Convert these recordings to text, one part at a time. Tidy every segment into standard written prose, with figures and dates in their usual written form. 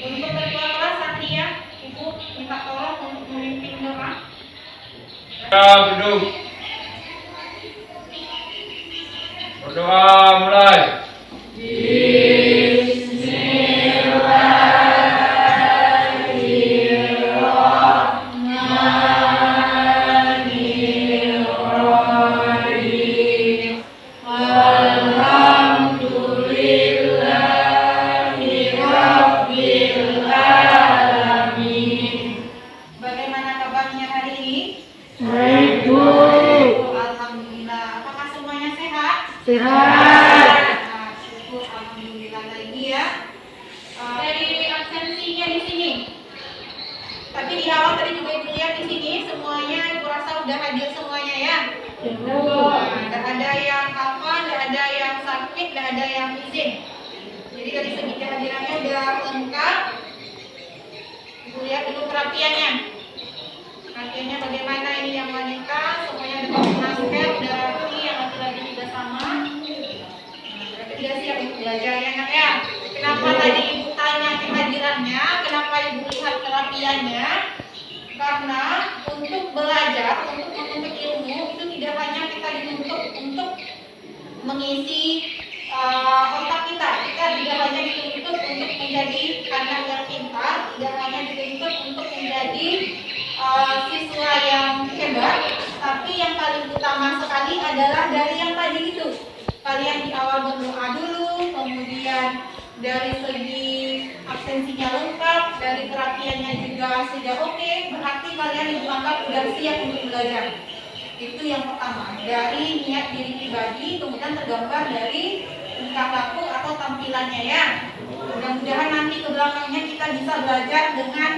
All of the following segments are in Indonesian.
Untuk ketua kelas Satria, Ibu minta tolong untuk memimpin doa. Kita duduk. Berdoa mulai. Bagaimana kabarnya hari ini? Baik, Bu. Alhamdulillah. Apakah semuanya sehat? Sehat. Nah, syukur alhamdulillah lagi ya. Dari absensinya di sini. Tapi di awal tadi juga Ibu lihat di sini semuanya Ibu rasa udah hadir semuanya ya. Tidak ada yang apa, tidak ada yang sakit, tidak ada yang izin. Jadi dari segi kehadirannya udah lengkap. Ibu lihat dulu perapiannya. Perapiannya bagaimana ini yang wanita, semuanya ada pakai masker, udah rapi, yang laki-laki juga sama. Nah, berarti sudah siap untuk belajar ya nak ya. Kenapa tadi Ibu tanya kehadirannya, kenapa Ibu lihat kerapiannya? Karena untuk belajar, untuk menuntut ilmu itu tidak hanya kita dituntut untuk mengisi otak kita tidak hanya dituntut untuk menjadi anak yang pintar, tidak hanya dituntut untuk menjadi siswa yang hebat, tapi yang paling utama sekali adalah dari yang tadi itu. Kalian di awal berdoa dulu, kemudian dari segi absensinya lengkap, dari terapiannya juga sudah oke, berarti kalian Ibu anggap sudah siap untuk belajar. Itu yang pertama, dari niat diri pribadi, kemudian tergambar dari tingkah laku atau tampilannya ya. Mudah-mudahan nanti ke belakangnya kita bisa belajar dengan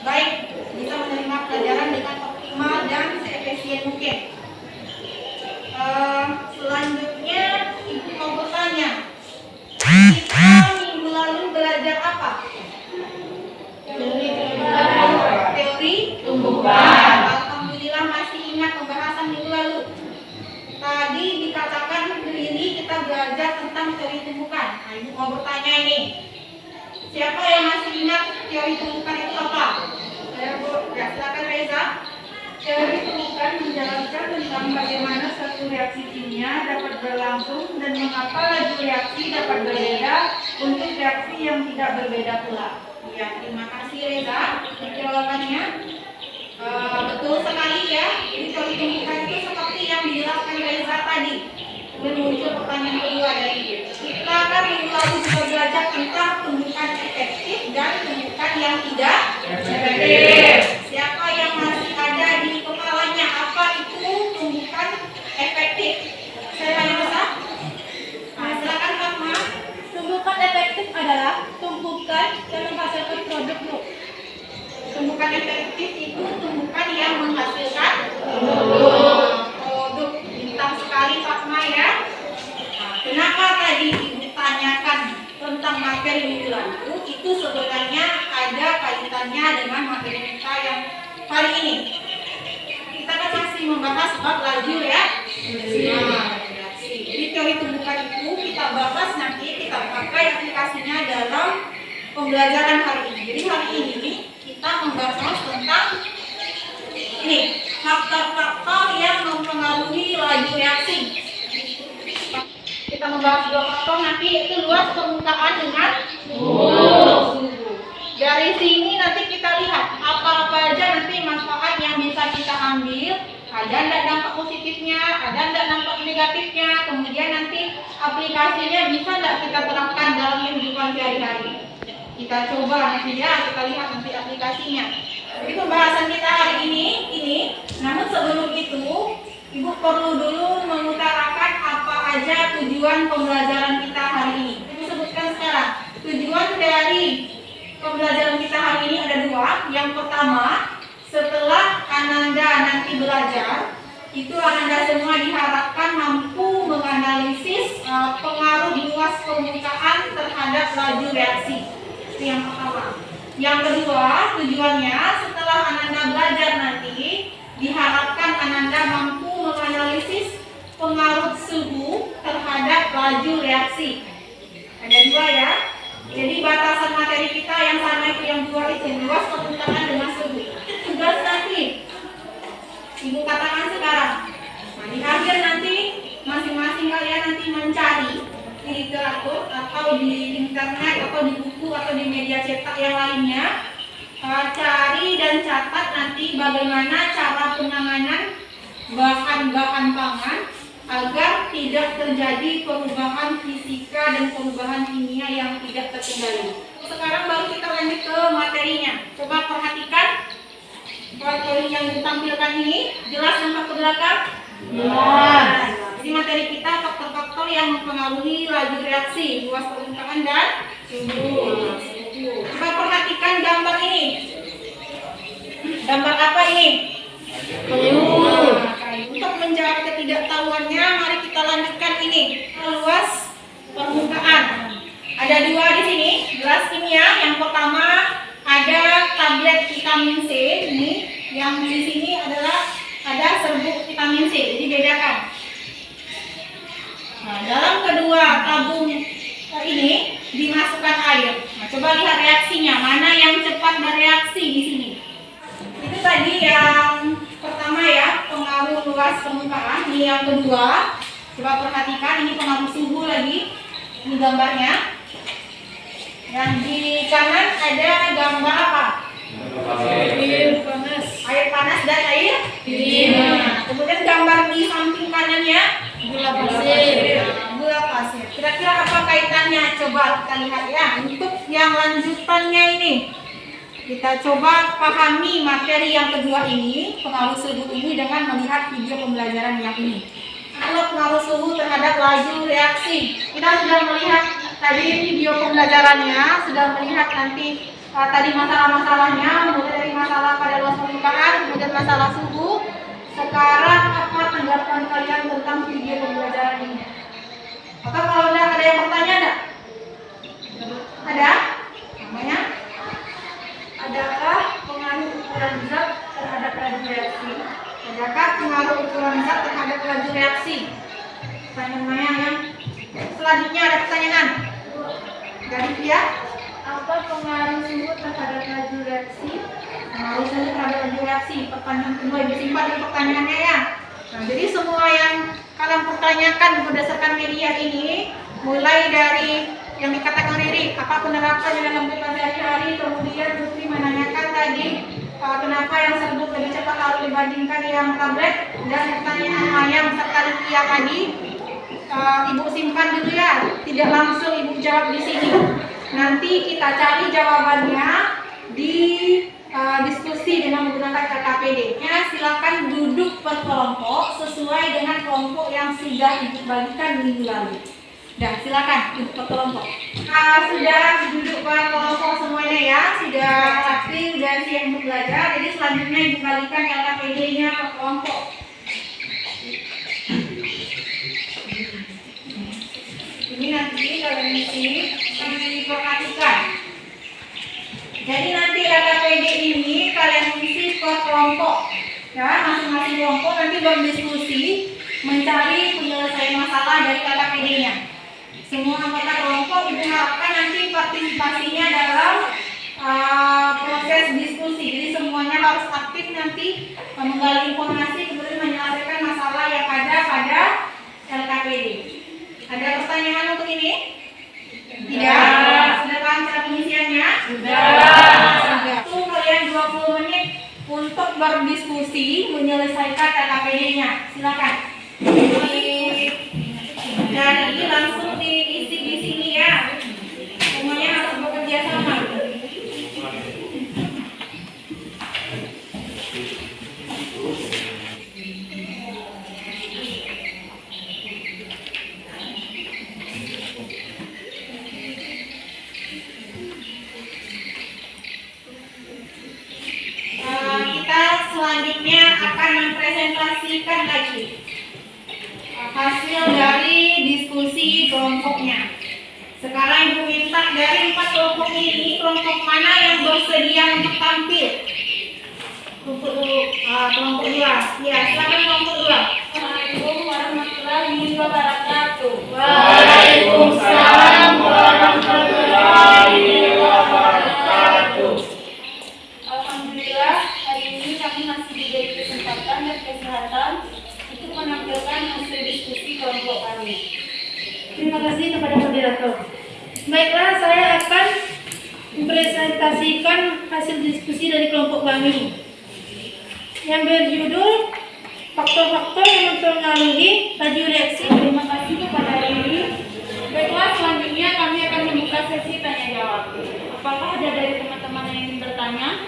baik, bisa menerima pelajaran dengan optimal dan seefisien mungkin. Selanjutnya Ibu mau bertanya, kita minggu lalu belajar apa? Teori tumbuhan. Alhamdulillah masih ingat pembahasan minggu lalu. Tadi dikatakan ini kita belajar tentang teori tumbuhan. Nah, Ibu mau bertanya ini, siapa yang masih ingat teori tumbuhan itu apa? Saya Bu, ya silakan Reza. Teori tumbuhan menjelaskan tentang bagaimana suatu reaksi kimia dapat berlangsung dan mengapa laju reaksi dapat berbeda untuk reaksi yang tidak berbeda pula. Ya, terima kasih Reza untuk jawabannya. Betul sekali ya. Jadi teori tumbuhan itu seperti yang dijelaskan Reza tadi. Kemudian muncul pertanyaan kedua dari kita kan minggu lalu juga belajar tentang tumbuhan efektif dan tumbuhan yang tidak efektif. Siapa yang masih ada di kepalanya apa itu tumbuhan efektif? Saya tanya besar. Nah, silakan Fatma. Tumbuhan efektif adalah tumbuhan yang menghasilkan produk, Bu. Tumbuhan efektif itu tumbuhan yang menghasilkan produk. Bintang sekali Fatma ya. Nah, kenapa tadi Ibu tanyakan tentang materi minggu lalu? Itu sebenarnya ada kaitannya dengan materi kita yang hari ini. Kita kan masih membahas bab laju ya. Jadi teori tumbuhan itu kita bahas nanti, kita pakai aplikasinya dalam pembelajaran hari ini. Jadi hari ini kita membahas tentang ini faktor-faktor yang mempengaruhi laju reaksi. Kita membahas dua faktor nanti, yaitu luas permukaan dengan suhu. Dari sini nanti kita lihat apa-apa aja nanti manfaat yang bisa kita ambil. Ada enggak dampak positifnya, ada enggak dampak negatifnya, kemudian nanti aplikasinya bisa enggak kita terapkan dalam kehidupan sehari-hari. Kita coba nanti ya, kita lihat nanti aplikasinya. Jadi pembahasan kita hari ini, namun sebelum itu Ibu perlu dulu mengutarakan apa aja tujuan pembelajaran kita hari ini. Ibu sebutkan sekarang. Tujuan dari pembelajaran kita hari ini ada dua. Yang pertama, setelah Ananda nanti belajar, itu Ananda semua diharapkan mampu menganalisis pengaruh luas permukaan terhadap laju reaksi. Itu yang pertama. Yang kedua, tujuannya setelah Ananda belajar nanti, diharapkan Ananda mampu menganalisis pengaruh suhu terhadap laju reaksi. Ada dua ya. Jadi batasan materi kita yang sama mencari di literatur atau di internet atau di buku atau di media cetak yang lainnya, cari dan catat nanti bagaimana cara penanganan bahan-bahan pangan agar tidak terjadi perubahan fisika dan perubahan kimia yang tidak terkendali. Sekarang baru kita lanjut ke materinya. Coba perhatikan materi yang ditampilkan ini, jelas nampak ke belakang? Jelas. Jadi materi kita faktor-faktor yang mempengaruhi laju reaksi, luas permukaan dan suhu. Coba perhatikan gambar ini. Gambar apa ini? Untuk menjawab ketidaktahuannya, mari kita lanjutkan ini. Luas permukaan. Ada dua di sini, gelas kimia. Yang pertama ada tablet vitamin C ini, yang di sini adalah ada serbuk vitamin C. Jadi bedakan. Nah, dalam kedua tabung ini dimasukkan air. Nah, coba lihat reaksinya, mana yang cepat bereaksi di sini. Itu tadi yang pertama ya, pengaruh luas permukaan. Ini yang kedua, coba perhatikan, ini pengaruh suhu lagi. Ini gambarnya. Yang di kanan ada gambar apa? Air panas. Air panas dan air dingin. Nah, kemudian gambar di samping kanannya gula pasir. Gula pasir. Kira-kira apa kaitannya? Coba kita lihat ya. Untuk yang lanjutannya ini, kita coba pahami materi yang kedua ini, pengaruh suhu ini dengan melihat video pembelajaran yang ini. Kalau pengaruh suhu terhadap laju reaksi, kita sudah melihat tadi video pembelajarannya, sudah melihat nanti tadi masalah-masalahnya, mulai dari masalah pada luas permukaan, kemudian masalah suhu. Sekarang apa tanggapan kalian tentang video pembelajaran ini? Atau kalau ada yang bertanya ada? Ada? Namanya? Adakah pengaruh ukuran zat terhadap laju reaksi? Adakah pengaruh ukuran zat terhadap laju reaksi? Pertanyaan yang selanjutnya ada pertanyaan dari dia. Apa pengaruh suhu terhadap laju reaksi? Pengaruh suhu terhadap laju reaksi. Pertanyaan kedua, ibu simpan di pertanyaannya ya. Nah, jadi semua yang kalian pertanyakan berdasarkan media ini, mulai dari yang dikatakan Riri, apa penerapan dalam kehidupan sehari-hari, kemudian Putri menanyakan tadi kenapa yang serbuk lebih cepat harus dibandingkan yang tablet, dan pertanyaan Mayang serta Likia tadi, ibu simpan dulu ya, tidak langsung ibu jawab di sini. Nanti kita cari jawabannya di diskusi dengan menggunakan KKPD-nya. Silakan duduk per kelompok sesuai dengan kelompok yang sudah ibu bagikan minggu lalu. Dah, silakan duduk per kelompok. Sudah duduk per kelompok semuanya ya, sudah aktif dan siap untuk belajar. Jadi selanjutnya ibu bagikan KKPD-nya per kelompok. Ini nanti kalian isi diperhatikan. Jadi nanti KKPD ini kalian isi per kelompok. Ya, masing-masing kelompok nanti berdiskusi mencari penyelesaian masalah dari KKPD-nya. Semua anggota kelompok ibu harapkan nanti partisipasinya dalam proses diskusi. Jadi semuanya harus aktif nanti menggali informasi kemudian menyelesaikan masalah yang ada pada LKPD. Ada pertanyaan untuk ini? Tidak. Sudah lancar pengisiannya? Sudah. Itu kalian 20 menit untuk berdiskusi menyelesaikan LKPD-nya. Silakan. Dari langsung diisi di sini ya. Semuanya harus bekerja sama. Kita selanjutnya akan mempresentasikan lagi hasil dari diskusi kelompoknya. Sekarang ibu minta dari 4 kelompok ini, kelompok mana yang bersedia untuk tampil? Kelompok 2. Ya, silakan kelompok 2. Assalamualaikum warahmatullahi wabarakatuh. Waalaikumsalam warahmatullahi wabarakatuh. Alhamdulillah, hari ini kami masih diberi kesempatan dan kesehatan untuk menampilkan hasil diskusi kelompok kami. mempresentasikan hasil diskusi dari kelompok kami yang berjudul faktor-faktor yang mempengaruhi laju reaksi. Terima kasih kepada Riri. Baiklah, selanjutnya kami akan membuka sesi tanya jawab. Apakah ada dari teman-teman yang ingin bertanya?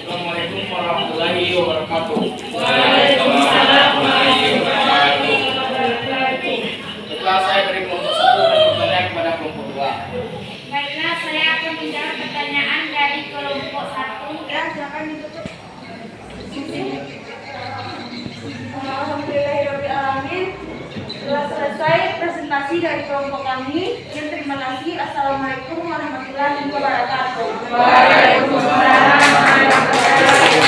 Assalamualaikum warahmatullahi wabarakatuh. Waalaikumsalam warahmatullahi wabarakatuh. Setelah saya beri kelompok 1 dan bertanya kepada kelompok 2. Baiklah, saya akan menjawab pertanyaan dari kelompok 1. Ya, silakan ditutup. Alhamdulillahirrahmanirrahim. Telah selesai presentasi dari kelompok kami. Terima kasih. Assalamualaikum warahmatullahi wabarakatuh. Waalaikumsalam warahmatullahi wabarakatuh.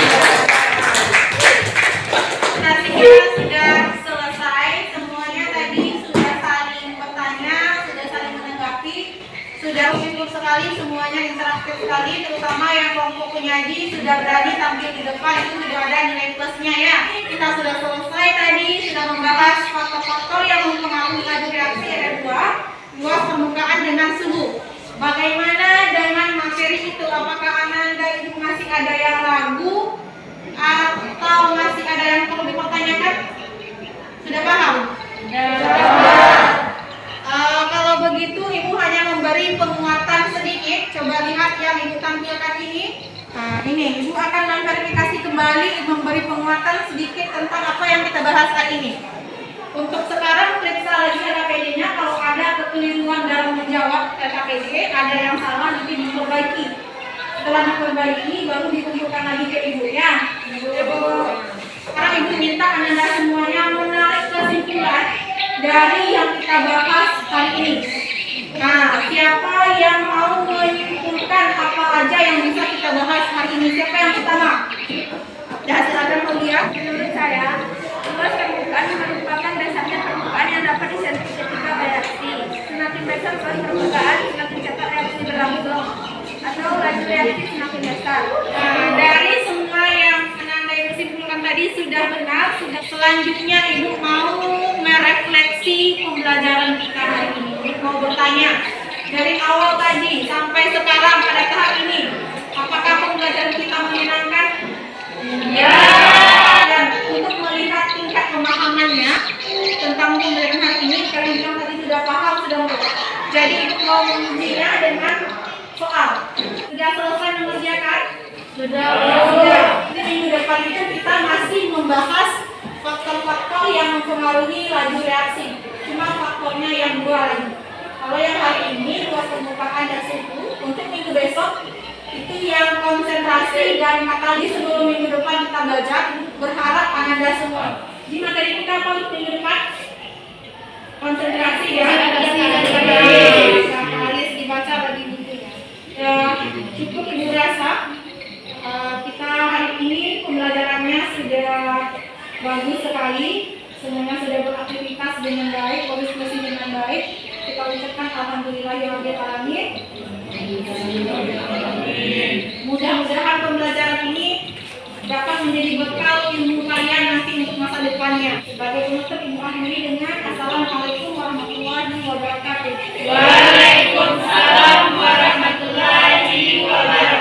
Presentasinya sudah selesai. Semuanya tadi sudah saling bertanya, sudah saling menanggapi. Sudah sibuk sekali, semuanya interaktif sekali, terutama yang kelompok penyaji sudah berani tampil di depan, itu sudah ada nilai plusnya ya. Kita sudah selesai tadi, sudah membahas faktor-faktor yang mempengaruhi laju reaksi, ada dua permukaan dengan suhu. Bagaimana dengan materi itu? Apakah Ananda itu masih ada yang ragu atau masih ada yang perlu dipertanyakan? Sudah paham? Kalau begitu Ibu hanya memberi penguatan sedikit. Coba lihat yang Ibu tampilkan ini. Nah, ini Ibu akan memverifikasi kembali, memberi penguatan sedikit tentang apa yang kita bahas hari ini. Untuk sekarang periksa lagi LKPD-nya. Kalau ada kekeliruan dalam menjawab LKPD, ada yang salah, nanti diperbaiki. Setelah diperbaiki, baru dikumpulkan lagi ke Ibu ya. Sekarang Ibu minta Anda semuanya menarik kesimpulan dari yang kita bahas hari ini. Nah, siapa yang mau menyimpulkan apa aja yang bisa kita bahas hari ini? Siapa yang pertama? Ya, silakan Mulia. Menurut saya, luas permukaan merupakan dasarnya permukaan yang dapat disentuh ketika bereaksi. Semakin besar luas permukaan, semakin cepat reaksi berlangsung atau laju reaksi semakin besar. Nah, dari semua yang Anda Ibu simpulkan tadi sudah benar. Sudah selanjutnya Ibu mau merefleksi pembelajaran kita hari ini. Ibu mau bertanya dari awal tadi sampai sekarang pada tahap ini, apakah pembelajaran kita menyenangkan? Ya. Dan untuk melihat tingkat pemahamannya tentang pembelajaran hari ini, kalian bilang tadi sudah paham, sudah mengerti. Jadi Ibu mau mengujinya dengan soal. Sudah selesai mengerjakan? Sudah. Jadi minggu depan itu kita masih membahas faktor-faktor yang mempengaruhi laju reaksi. Cuma faktornya yang dua lagi. Kalau yang hari ini luas permukaan dan suhu, untuk minggu besok itu yang konsentrasi dan materi sebelum minggu depan kita belajar. Berharap Anda semua. Di materi kita apa untuk minggu depan? Konsentrasi ya. Harus dibaca bagi bukunya. Ya, cukup Ibu rasa kita hari ini pembelajarannya sudah bagus sekali. Semuanya sudah beraktivitas dengan baik, diskusi dengan baik. Kita ucapkan alhamdulillahirabbil alamin. Mudah-mudahan pembelajaran ini dapat menjadi bekal ilmu kalian nanti untuk masa depannya. Sebagai penutup, Ibu akhiri dengan Assalamualaikum warahmatullahi wabarakatuh. Waalaikumsalam warahmatullahi wabarakatuh.